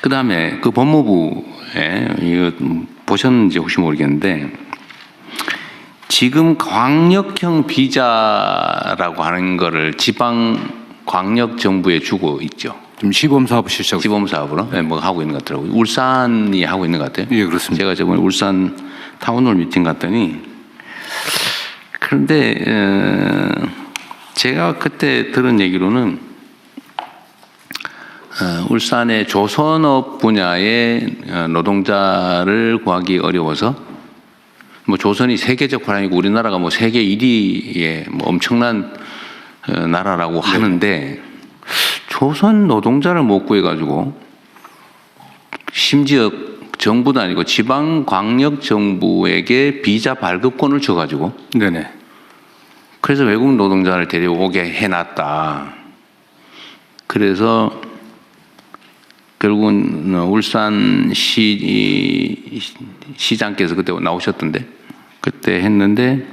그다음에 그 법무부에 이거 보셨는지 혹시 모르겠는데 지금 광역형 비자라고 하는 거를 지방 광역 정부에 주고 있죠. 지금 시범 사업 시작. 시범 사업으로 뭐 하고 있는 것 같더라고요. 울산이 하고 있는 것 같아요. 예, 그렇습니다. 제가 저번에 울산 타운홀 미팅 갔더니 그런데 제가 그때 들은 얘기로는 울산의 조선업 분야의 노동자를 구하기 어려워서 뭐 조선이 세계적 화랑이고 우리나라가 뭐 세계 1위의 뭐 엄청난 나라라고 하는데 조선 노동자를 못 구해가지고 심지어 정부도 아니고 지방 광역 정부에게 비자 발급권을 줘가지고 네네. 그래서 외국 노동자를 데려오게 해놨다. 그래서 결국은 울산 시장께서 그때 나오셨던데 그때 했는데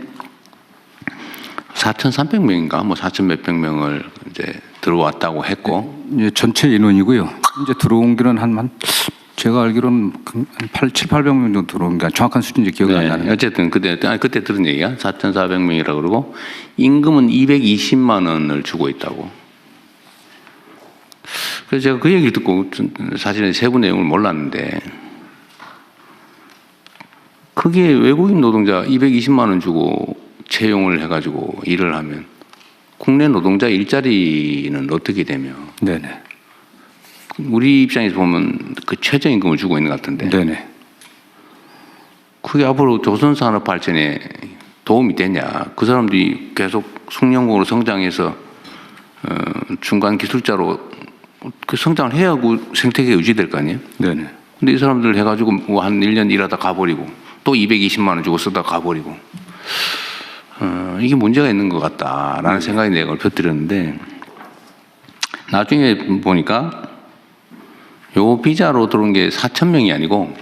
4,300명인가 뭐 4,000 몇백 명을 이제 들어왔다고 했고 예, 전체 인원이고요. 이제 들어온 게는 한 제가 알기로는 한 7,800명 정도 들어온 게 정확한 수준인지 기억이 안 나네요. 어쨌든 그때 들은 얘기야. 4,400명이라고 그러고 임금은 220만 원을 주고 있다고. 그래서 제가 그 얘기를 듣고 사실은 세부 내용을 몰랐는데 그게 외국인 노동자 220만 원 주고 채용을 해가지고 일을 하면 국내 노동자 일자리는 어떻게 되며? 네네. 우리 입장에서 보면 그 최저임금을 주고 있는 것 같은데. 네네. 그게 앞으로 조선산업 발전에 도움이 되냐? 그 사람들이 계속 숙련공으로 성장해서 중간 기술자로 그 성장을 해야 그 생태계가 유지될 거 아니에요? 네네. 근데 이 사람들 해가지고 뭐 한 1년 일하다 가버리고 또 220만 원 주고 쓰다 가버리고 이게 문제가 있는 것 같다라는 생각이 내가 펴드렸는데 나중에 보니까 요 비자로 들어온 게 4,000명이 아니고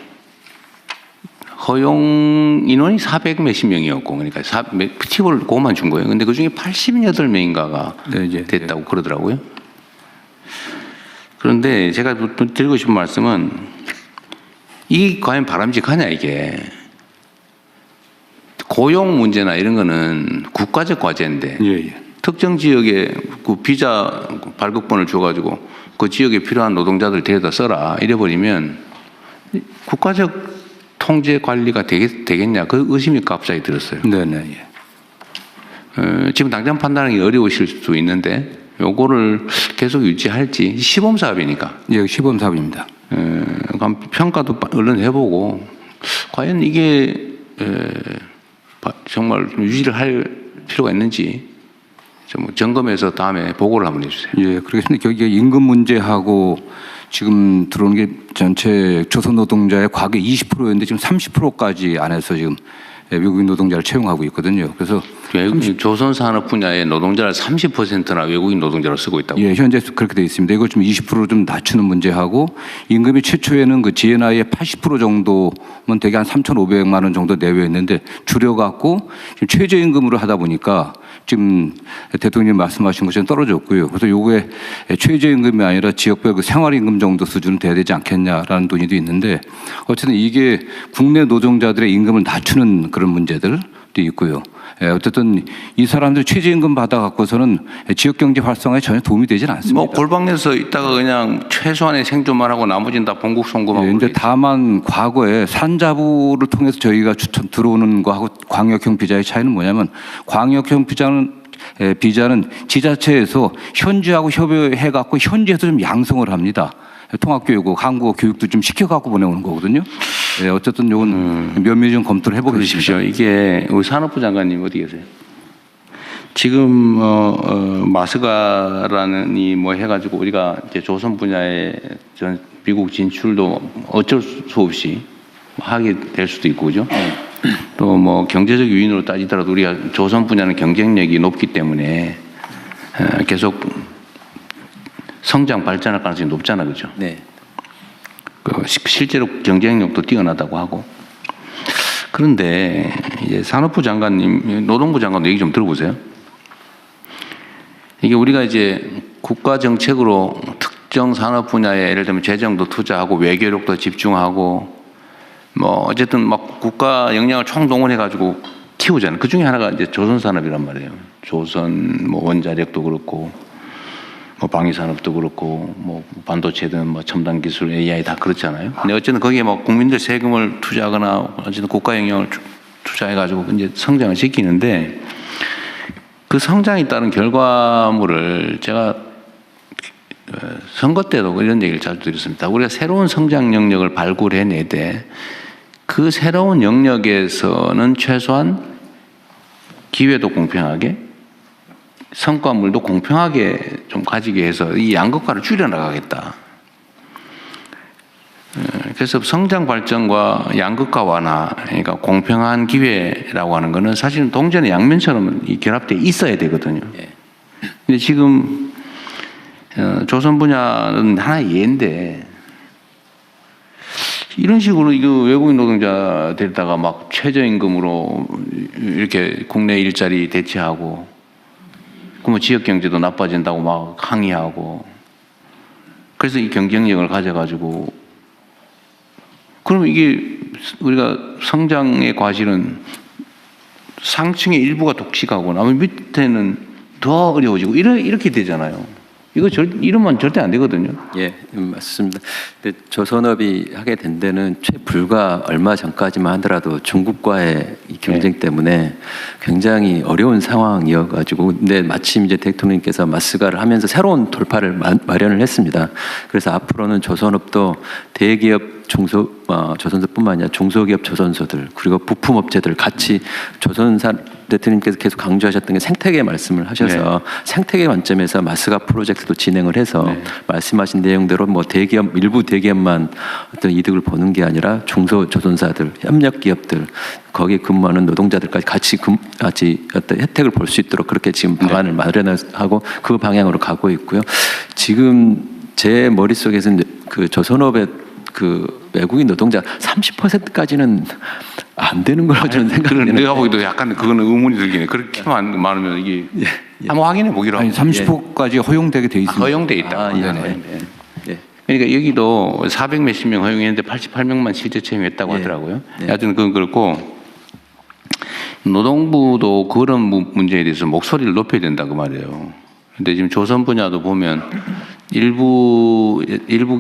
허용 인원이 400 몇십 명이었고 그러니까 팁을 그것만 준 거예요. 근데 그 중에 88명인가가 네, 이제 됐다고 그러더라고요. 그런데 제가 드리고 싶은 말씀은 이게 과연 바람직하냐 이게. 고용 문제나 이런 거는 국가적 과제인데 예. 특정 지역에 그 비자 발급권을 줘가지고 그 지역에 필요한 노동자들 데려다 써라 이래버리면 국가적 통제 관리가 되겠냐 그 의심이 갑자기 들었어요. 네네. 예. 지금 당장 판단하기 어려우실 수 있는데 요거를 계속 유지할지 시범 사업이니까. 예, 시범 사업입니다. 평가도 얼른 해보고 과연 이게 정말 유지를 할 필요가 있는지 좀 점검해서 다음에 보고를 한번 해주세요. 예, 그렇겠습니다. 여기에 임금 문제하고 지금 들어오는 게 전체 조선 노동자의 과거 20%였는데 지금 30%까지 안에서 지금 외국인 노동자를 채용하고 있거든요. 그래서 조선 산업 분야의 노동자를 30%나 외국인 노동자로 쓰고 있다고. 예, 현재 그렇게 되어 있습니다. 이걸 좀 20%로 좀 낮추는 문제하고 임금이 최초에는 그 GNI의 80% 정도면 대개 한 3,500만 원 정도 내외였는데 줄여갖고 지금 최저임금으로 하다 보니까 지금 대통령님 말씀하신 것처럼 떨어졌고요. 그래서 요거에 최저임금이 아니라 지역별 그 생활임금 정도 수준은 돼야 되지 않겠냐라는 논의도 있는데 어쨌든 이게 국내 노동자들의 임금을 낮추는 그런 문제들도 있고요. 어쨌든 이 사람들 최저임금 받아갖고서는 지역경제 활성화에 전혀 도움이 되지는 않습니다. 뭐 골방에서 있다가 그냥 최소한의 생존만 하고 나머지는 다 봉국송금하고. 그런데 다만 과거에 산자부를 통해서 저희가 추천 들어오는 거하고 광역형 비자의 차이는 뭐냐면 광역형 비자는 지자체에서 현지하고 협의해갖고 현지에서 좀 양성을 합니다. 통합교육고 한국어 교육도 좀 시켜갖고 보내오는 거거든요. 네, 어쨌든 이건 면밀히 좀 검토를 해보겠습니다. 이게 우리 산업부 장관님 어디 계세요? 지금 마스가라는 이 뭐 해가지고 우리가 이제 조선 분야에 전 미국 진출도 어쩔 수 없이 하게 될 수도 있고 그죠? 또 뭐 경제적 요인으로 따지더라도 우리가 조선 분야는 경쟁력이 높기 때문에 계속 성장 발전할 가능성이 높잖아, 그죠? 네. 실제로 경쟁력도 뛰어나다고 하고. 그런데 이제 산업부 장관님, 노동부 장관도 얘기 좀 들어보세요. 이게 우리가 이제 국가 정책으로 특정 산업 분야에 예를 들면 재정도 투자하고 외교력도 집중하고 뭐 어쨌든 막 국가 역량을 총동원해 가지고 키우잖아요. 그 중에 하나가 이제 조선 산업이란 말이에요. 조선 뭐 원자력도 그렇고 뭐 방위 산업도 그렇고 뭐 반도체든 뭐 첨단 기술 AI 다 그렇잖아요. 근데 어쨌든 거기에 뭐 국민들 세금을 투자하거나 어쨌든 국가 역량을 투자해 가지고 이제 성장을 시키는데 그 성장에 따른 결과물을 제가 선거 때도 이런 얘기를 자주 드렸습니다. 우리가 새로운 성장 영역을 발굴해내되 그 새로운 영역에서는 최소한 기회도 공평하게 성과물도 공평하게 좀 가지게 해서 이 양극화를 줄여나가겠다. 그래서 성장 발전과 양극화 완화, 그러니까 공평한 기회라고 하는 것은 사실은 동전의 양면처럼 결합되어 있어야 되거든요. 근데 지금 조선 분야는 하나의 예인데 이런 식으로 이거 외국인 노동자 데려다가 막 최저임금으로 이렇게 국내 일자리 대체하고 그러면 지역 경제도 나빠진다고 막 항의하고 그래서 이 경쟁력을 가져가지고 그러면 이게 우리가 성장의 과실은 상층의 일부가 독식하고 나머지 밑에는 더 어려워지고 이렇게 되잖아요. 이러면 절대 안 되거든요. 예, 맞습니다. 근데 조선업이 하게 된 데는 불과 얼마 전까지만 하더라도 중국과의 이 경쟁 때문에 굉장히 어려운 상황이어가지고, 근데 마침 이제 대통령께서 마스가를 하면서 새로운 돌파를 마련을 했습니다. 그래서 앞으로는 조선업도 대기업 조선소뿐만 아니라 중소기업 조선소들 그리고 부품업체들 같이 대통령께서 계속 강조하셨던 게 생태계 말씀을 하셔서 생태계 관점에서 마스가 프로젝트도 진행을 해서 말씀하신 내용대로 뭐 일부 대기업만 어떤 이득을 보는 게 아니라 중소조선사들, 협력기업들 거기에 근무하는 노동자들까지 같이 어떤 혜택을 볼 수 있도록 그렇게 지금 방안을 마련하고 그 방향으로 가고 있고요. 지금 제 머릿속에서는 그 조선업의 그 외국인 노동자 30%까지는 안 되는 걸로 저는 생각해요. 내가 보기도 약간 그거는 의문이 들긴 해. 그렇게 많으면 이게 한번 확인해 보기로 하고. 30%까지 허용되게 돼 있습니다. 허용돼 있다. 네네. 그러니까 여기도 400 몇십 명 허용했는데 88명만 실제 채용했다고 하더라고요. 하여튼 그건 그렇고 노동부도 그런 문제에 대해서 목소리를 높여야 된다 그 말이에요. 근데 지금 조선 분야도 보면 일부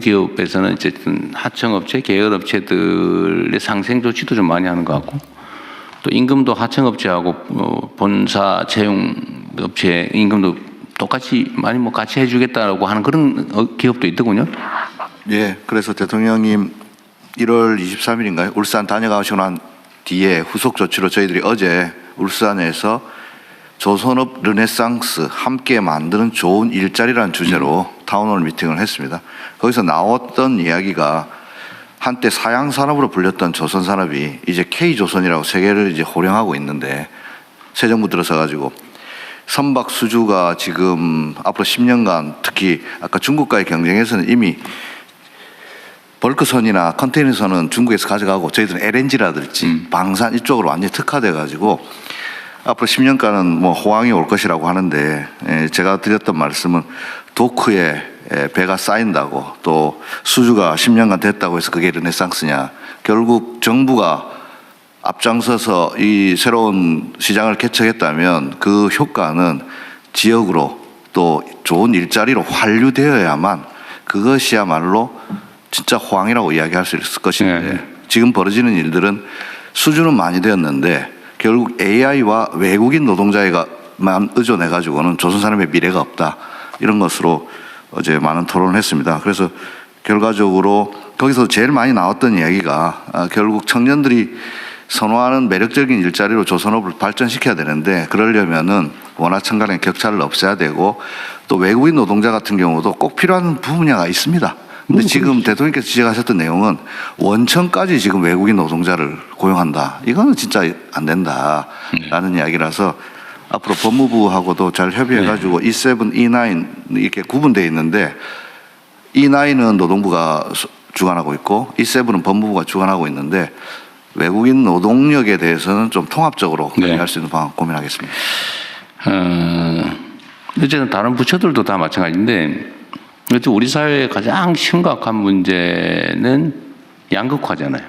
기업에서는 어쨌든 하청업체, 계열업체들의 상생 조치도 좀 많이 하는 것 같고 또 임금도 하청업체하고 본사 채용업체 임금도 똑같이 많이 뭐 같이 해주겠다라고 하는 그런 기업도 있더군요. 예, 그래서 대통령님 1월 23일인가요? 울산 다녀가시고 난 뒤에 후속 조치로 저희들이 어제 울산에서 조선업 르네상스 함께 만드는 좋은 일자리라는 주제로 타운홀 미팅을 했습니다. 거기서 나왔던 이야기가 한때 사양산업으로 불렸던 조선산업이 이제 K조선이라고 세계를 이제 호령하고 있는데 새 정부 들어서 가지고 선박 수주가 지금 앞으로 10년간 특히 아까 중국과의 경쟁에서는 이미 벌크선이나 컨테이너선은 중국에서 가져가고 저희들은 LNG라든지 방산 이쪽으로 완전히 특화돼 가지고 앞으로 10년간은 뭐 호황이 올 것이라고 하는데 제가 드렸던 말씀은 도크에 배가 쌓인다고 또 수주가 10년간 됐다고 해서 그게 르네상스냐. 결국 정부가 앞장서서 이 새로운 시장을 개척했다면 그 효과는 지역으로 또 좋은 일자리로 환류되어야만 그것이야말로 진짜 호황이라고 이야기할 수 있을 것인데 지금 벌어지는 일들은 수주는 많이 되었는데 결국 AI와 외국인 노동자에만 의존해가지고는 조선산업의 미래가 없다. 이런 것으로 어제 많은 토론을 했습니다. 그래서 결과적으로 거기서 제일 많이 나왔던 이야기가 결국 청년들이 선호하는 매력적인 일자리로 조선업을 발전시켜야 되는데 그러려면은 원화청 간의 격차를 없애야 되고 또 외국인 노동자 같은 경우도 꼭 필요한 분야가 있습니다. 근데 지금 대통령께서 지적하셨던 내용은 원청까지 지금 외국인 노동자를 고용한다. 이거는 진짜 안 된다라는 이야기라서 앞으로 법무부하고도 잘 협의해가지고 E7, E9 이렇게 구분되어 있는데 E9은 노동부가 주관하고 있고 E7은 법무부가 주관하고 있는데 외국인 노동력에 대해서는 좀 통합적으로 관리할 수 있는 방안 고민하겠습니다. 어쨌든 다른 부처들도 다 마찬가지인데 그렇죠. 우리 사회의 가장 심각한 문제는 양극화잖아요.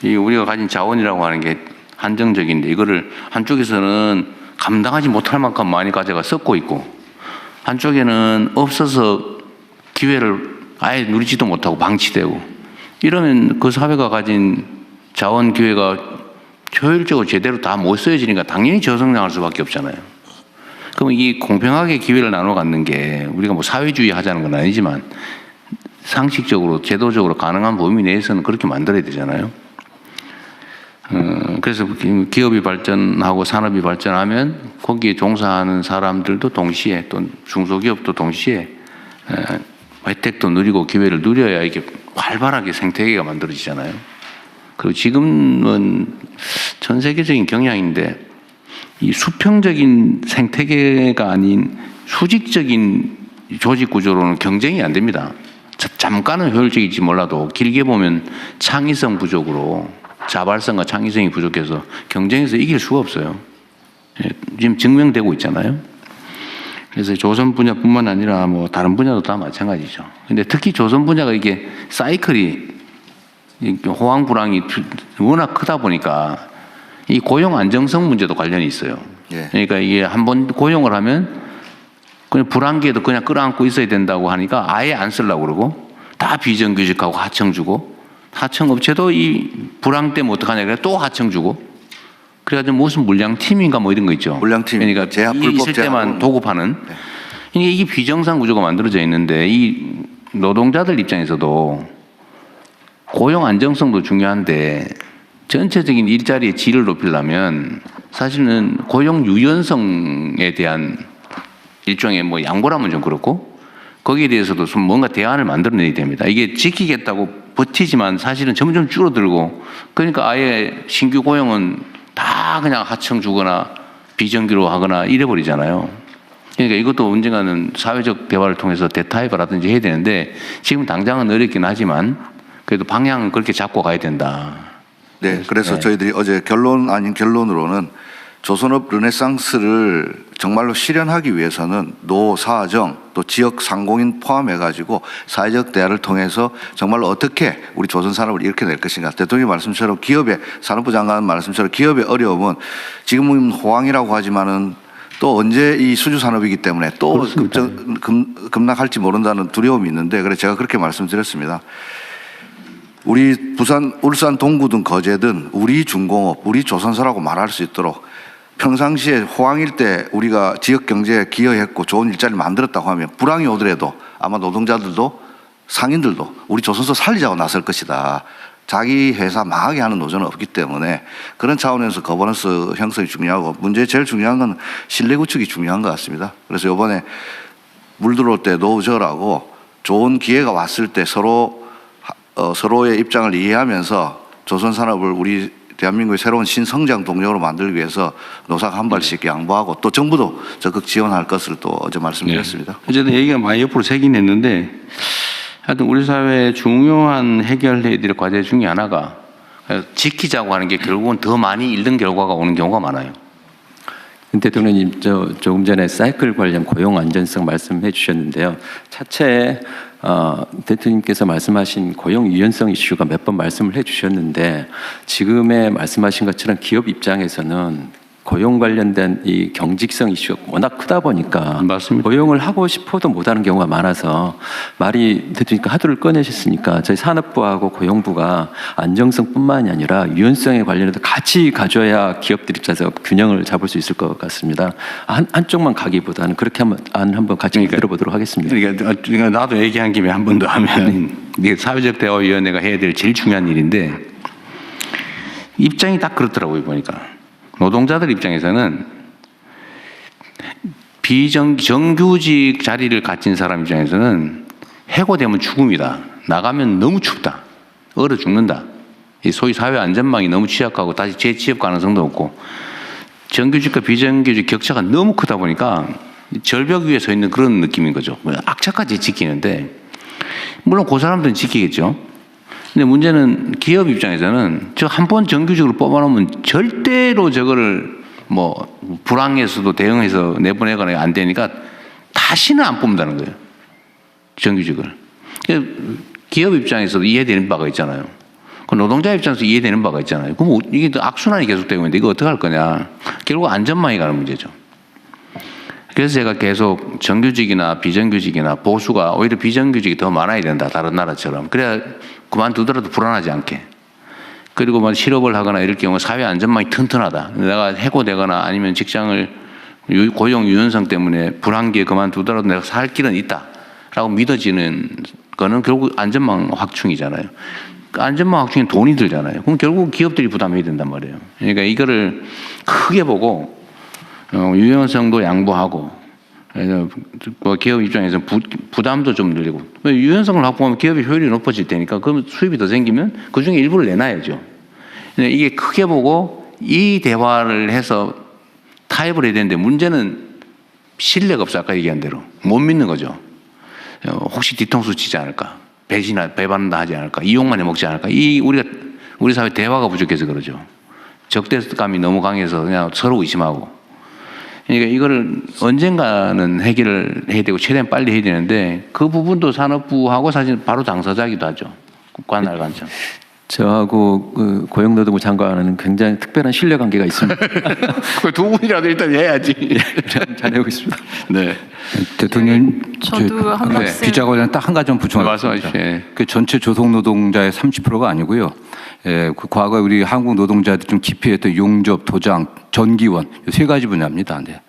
이 우리가 가진 자원이라고 하는 게 한정적인데 이거를 한쪽에서는 감당하지 못할 만큼 많이 가져가 썩고 있고 한쪽에는 없어서 기회를 아예 누리지도 못하고 방치되고 이러면 그 사회가 가진 자원 기회가 효율적으로 제대로 다 못 쓰여지니까 당연히 저성장할 수밖에 없잖아요. 그럼 이 공평하게 기회를 나눠 갖는 게 우리가 뭐 사회주의 하자는 건 아니지만 상식적으로 제도적으로 가능한 범위 내에서는 그렇게 만들어야 되잖아요. 그래서 기업이 발전하고 산업이 발전하면 거기에 종사하는 사람들도 동시에 또 중소기업도 동시에 혜택도 누리고 기회를 누려야 이게 활발하게 생태계가 만들어지잖아요. 그리고 지금은 전 세계적인 경향인데 이 수평적인 생태계가 아닌 수직적인 조직 구조로는 경쟁이 안 됩니다. 잠깐은 효율적일지 몰라도 길게 보면 창의성 부족으로 자발성과 창의성이 부족해서 경쟁에서 이길 수가 없어요. 지금 증명되고 있잖아요. 그래서 조선 분야뿐만 아니라 뭐 다른 분야도 다 마찬가지죠. 근데 특히 조선 분야가 이게 사이클이 호황 불황이 워낙 크다 보니까 이 고용 안정성 문제도 관련이 있어요. 예. 그러니까 이게 한번 고용을 하면 그냥 불황기에도 그냥 끌어안고 있어야 된다고 하니까 아예 안 쓰려고 그러고 다 비정규직하고 하청 주고 하청업체도 이 불황 때문에 어떡하냐 그래 또 하청 주고 그래가지고 무슨 물량팀인가 뭐 이런 거 있죠. 물량팀. 그러니까 제한, 이 불법 있을 때만 제한으로. 도급하는 이게 비정상 구조가 만들어져 있는데 이 노동자들 입장에서도 고용 안정성도 중요한데 전체적인 일자리의 질을 높이려면 사실은 고용 유연성에 대한 일종의 뭐 양보라면 좀 그렇고 거기에 대해서도 좀 뭔가 대안을 만들어내야 됩니다. 이게 지키겠다고 버티지만 사실은 점점 줄어들고 그러니까 아예 신규 고용은 다 그냥 하청 주거나 비정규로 하거나 이래버리잖아요. 그러니까 이것도 언젠가는 사회적 대화를 통해서 대타협을 하든지 해야 되는데 지금 당장은 어렵긴 하지만 그래도 방향은 그렇게 잡고 가야 된다. 네, 그래서 네. 저희들이 어제 결론 아닌 결론으로는 조선업 르네상스를 정말로 실현하기 위해서는 노사정 또 지역 상공인 포함해가지고 사회적 대화를 통해서 정말로 어떻게 우리 조선 산업을 이렇게 낼 것인가. 대통령 말씀처럼 기업의 산업부 장관 말씀처럼 기업의 어려움은 지금은 호황이라고 하지만은 또 언제 이 수주 산업이기 때문에 또 급락할지 모른다는 두려움이 있는데 그래서 제가 그렇게 말씀드렸습니다. 우리 부산, 울산, 동구든 거제든 우리 중공업, 우리 조선사라고 말할 수 있도록 평상시에 호황일 때 우리가 지역 경제에 기여했고 좋은 일자리를 만들었다고 하면 불황이 오더라도 아마 노동자들도 상인들도 우리 조선소 살리자고 나설 것이다. 자기 회사 망하게 하는 노조는 없기 때문에 그런 차원에서 거버넌스 형성이 중요하고 문제 제일 중요한 건 신뢰 구축이 중요한 것 같습니다. 그래서 이번에 물 들어올 때 노저라고 좋은 기회가 왔을 때 서로의 입장을 이해하면서 조선 산업을 우리 대한민국의 새로운 신성장 동력으로 만들기 위해서 노사가 한 발씩 양보하고 또 정부도 적극 지원할 것을 또 어제 말씀드렸습니다. 네. 어쨌든 얘기가 많이 옆으로 새긴 했는데 하여튼 우리 사회의 중요한 해결해야 될 과제 중에 하나가 지키자고 하는 게 결국은 더 많이 잃는 결과가 오는 경우가 많아요. 대통령님, 조금 전에 사이클 관련 고용 안전성 말씀해 주셨는데요. 차체에 대통령께서 말씀하신 고용 유연성 이슈가 몇 번 말씀을 해 주셨는데 지금의 말씀하신 것처럼 기업 입장에서는 고용 관련된 이 경직성 이슈가 워낙 크다 보니까 맞습니다. 고용을 하고 싶어도 못하는 경우가 많아서 말이 대통령께서 하도를 꺼내셨으니까 저희 산업부하고 고용부가 안정성뿐만이 아니라 유연성에 관련해서 같이 가져야 기업들 입장에서 균형을 잡을 수 있을 것 같습니다. 한쪽만 가기보다는 그렇게 한번 같이 들어보도록 하겠습니다. 그러니까 나도 얘기한 김에 한 번 더 하면 이게 사회적 대화위원회가 해야 될 제일 중요한 일인데 입장이 딱 그렇더라고요 보니까. 노동자들 입장에서는 정규직 자리를 가진 사람 입장에서는 해고되면 죽음이다. 나가면 너무 춥다. 얼어 죽는다. 소위 사회 안전망이 너무 취약하고 다시 재취업 가능성도 없고 정규직과 비정규직 격차가 너무 크다 보니까 절벽 위에 서 있는 그런 느낌인 거죠. 악착같이 지키는데 물론 그 사람들은 지키겠죠. 근데 문제는 기업 입장에서는 저 한 번 정규직으로 뽑아놓으면 절대로 저거를 뭐 불황에서도 대응해서 내보내거나 안 되니까 다시는 안 뽑는다는 거예요. 정규직을. 기업 입장에서도 이해되는 바가 있잖아요. 그 노동자 입장에서 이해되는 바가 있잖아요. 그럼 이게 또 악순환이 계속되고 있는데 이거 어떻게 할 거냐. 결국 안전망이 가는 문제죠. 그래서 제가 계속 정규직이나 비정규직이나 보수가 오히려 비정규직이 더 많아야 된다. 다른 나라처럼. 그래야 그만두더라도 불안하지 않게. 그리고 뭐 실업을 하거나 이럴 경우 사회 안전망이 튼튼하다. 내가 해고되거나 아니면 직장을 고용 유연성 때문에 불안기에 그만두더라도 내가 살 길은 있다라고 믿어지는 거는 결국 안전망 확충이잖아요. 그 안전망 확충에 돈이 들잖아요. 그럼 결국 기업들이 부담해야 된단 말이에요. 그러니까 이거를 크게 보고 유연성도 양보하고 기업 입장에서 부담도 좀 늘리고 유연성을 확보하면 기업의 효율이 높아질 테니까 그럼 수입이 더 생기면 그중에 일부를 내놔야죠. 이게 크게 보고 이 대화를 해서 타협을 해야 되는데 문제는 신뢰가 없어. 아까 얘기한 대로 못 믿는 거죠. 혹시 뒤통수 치지 않을까, 배반다 하지 않을까, 이용만 해먹지 않을까. 우리 사회 대화가 부족해서 그러죠. 적대감이 너무 강해서 그냥 서로 의심하고. 그러니까 이거를 언젠가는 해결을 해야 되고 최대한 빨리 해야 되는데 그 부분도 산업부하고 사실 바로 당사자이기도 하죠. 관할 관점. 저하고 그 고용노동부 장관은 굉장히 특별한 신뢰관계가 있습니다. 그 두 분이라도 일단 해야지. 잘하고 있습니다. 네. 대통령, 저도 한 말씀. 비자관련 딱 한 가지 좀 부충하겠습니다. 말씀하십시오. 예. 그 전체 조속 노동자의 30%가 아니고요. 그 과거 우리 한국 노동자들이 좀 기피했던 용접, 도장, 전기원 이 세 가지 분야입니다. 네.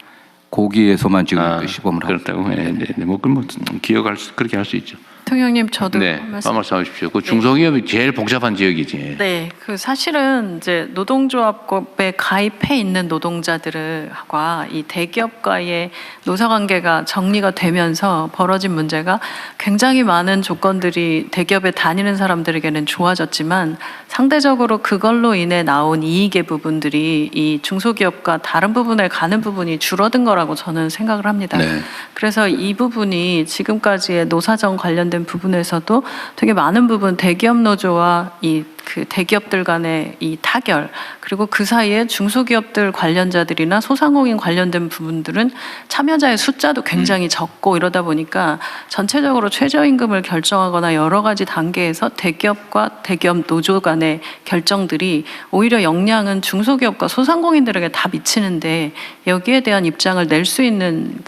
거기에서만 지금 그 시범을 하고 그렇다고. 있습니다. 네. 뭐 그렇게 할 수 있죠. 대통령님 저도 네. 한 말씀. 말씀하십시오. 그 중소기업이 제일 복잡한 지역이지. 네, 그 사실은 이제 노동조합법에 가입해 있는 노동자들과 이 대기업과의 노사관계가 정리가 되면서 벌어진 문제가 굉장히 많은 조건들이 대기업에 다니는 사람들에게는 좋아졌지만 상대적으로 그걸로 인해 나온 이익의 부분들이 이 중소기업과 다른 부분에 가는 부분이 줄어든 거라고 저는 생각을 합니다. 네. 그래서 이 부분이 지금까지의 노사정 관련된 부분에서도 되게 많은 부분 대기업 노조와 그 대기업들 간의 이 타결 그리고 그 사이에 중소기업들 관련자들이나 소상공인 관련된 부분들은 참여자의 숫자도 굉장히 적고 이러다 보니까 전체적으로 최저임금을 결정하거나 여러 가지 단계에서 대기업과 대기업 노조 간의 결정들이 오히려 영향은 중소기업과 소상공인들에게 다 미치는데 여기에 대한 입장을 낼 수 있는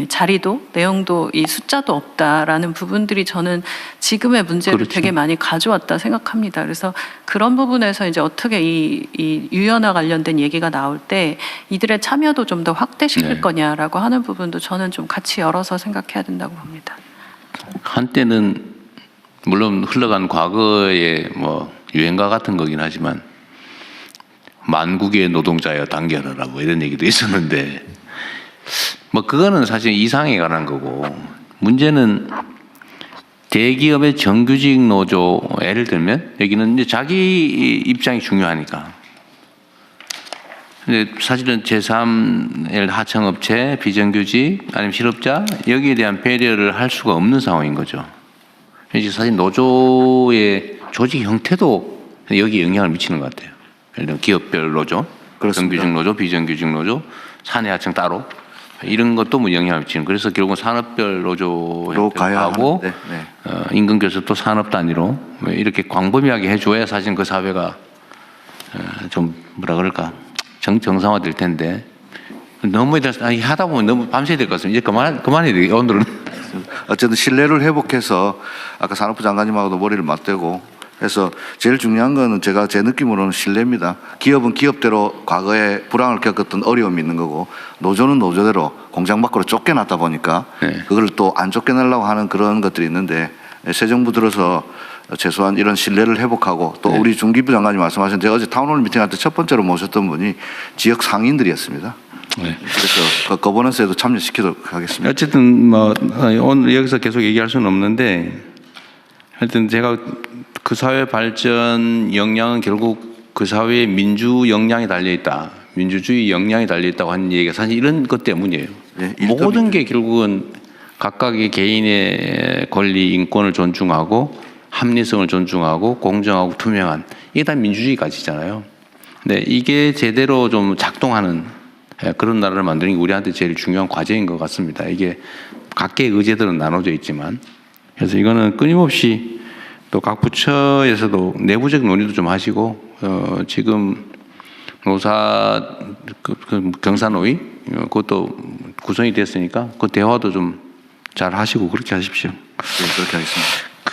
자리도 내용도 이 숫자도 없다라는 부분들이 저는 지금의 문제를 그렇죠. 되게 많이 가져왔다 생각합니다. 그래서 그런 부분에서 이제 어떻게 이 유연화 관련된 얘기가 나올 때 이들의 참여도 좀 더 확대시킬 네. 거냐라고 하는 부분도 저는 좀 같이 열어서 생각해야 된다고 봅니다. 한때는 물론 흘러간 과거의 뭐 유행가 같은 거긴 하지만 만국의 노동자여 단결하라 뭐 이런 얘기도 있었는데 뭐 그거는 사실 이상에 관한 거고 문제는 대기업의 정규직 노조 예를 들면 여기는 이제 자기 입장이 중요하니까. 근데 사실은 제3 하청업체, 비정규직 아니면 실업자 여기에 대한 배려를 할 수가 없는 상황인 거죠. 이제 사실 노조의 조직 형태도 여기에 영향을 미치는 것 같아요. 예를 들면 기업별 노조, 그렇습니다. 정규직 노조, 비정규직 노조, 사내 하청 따로 이런 것도 뭐 영향을 미치는. 그래서 결국은 산업별 노조 형태하고 임금 교섭도 산업 단위로 이렇게 광범위하게 해줘야 사실 그 사회가 좀 뭐라 그럴까 정상화될 텐데 너무 하다 보면 너무 밤새야 될 것 같습니다. 이제 그만해야 되겠 오늘은. 어쨌든 신뢰를 회복해서 아까 산업부 장관님하고도 머리를 맞대고 해서 제일 중요한 거는 제 느낌으로는 신뢰입니다. 기업은 기업대로 과거에 불황을 겪었던 어려움이 있는 거고 노조는 노조대로 공장 밖으로 쫓겨났다 보니까 그걸 또 안 쫓겨내려고 하는 그런 것들이 있는데 새 정부 들어서 최소한 이런 신뢰를 회복하고 또 우리 중기부 장관님 말씀하신 제가 어제 타운홀 미팅할 때 첫 번째로 모셨던 분이 지역 상인들이었습니다. 그래서 그 거버넌스에도 참여시키도록 하겠습니다. 어쨌든 뭐 오늘 여기서 계속 얘기할 수는 없는데 하여튼 제가 그 사회 발전 역량은 결국 그 사회의 민주 역량이 달려 있다. 민주주의 역량이 달려 있다고 하는 얘기가 사실 이런 것 때문이에요. 모든 게 결국은 각각의 개인의 권리, 인권을 존중하고 합리성을 존중하고 공정하고 투명한 이게 다 민주주의 가치잖아요. 근데 이게 제대로 좀 작동하는 그런 나라를 만드는 게 우리한테 제일 중요한 과제인 것 같습니다. 이게 각계의 의제들은 나눠져 있지만 그래서 이거는 끊임없이 또 각 부처에서도 내부적 논의도 좀 하시고 지금 노사 경사노위 그것도 구성이 됐으니까 그 대화도 좀 잘 하시고 그렇게 하십시오. 네, 그렇게 하겠습니다.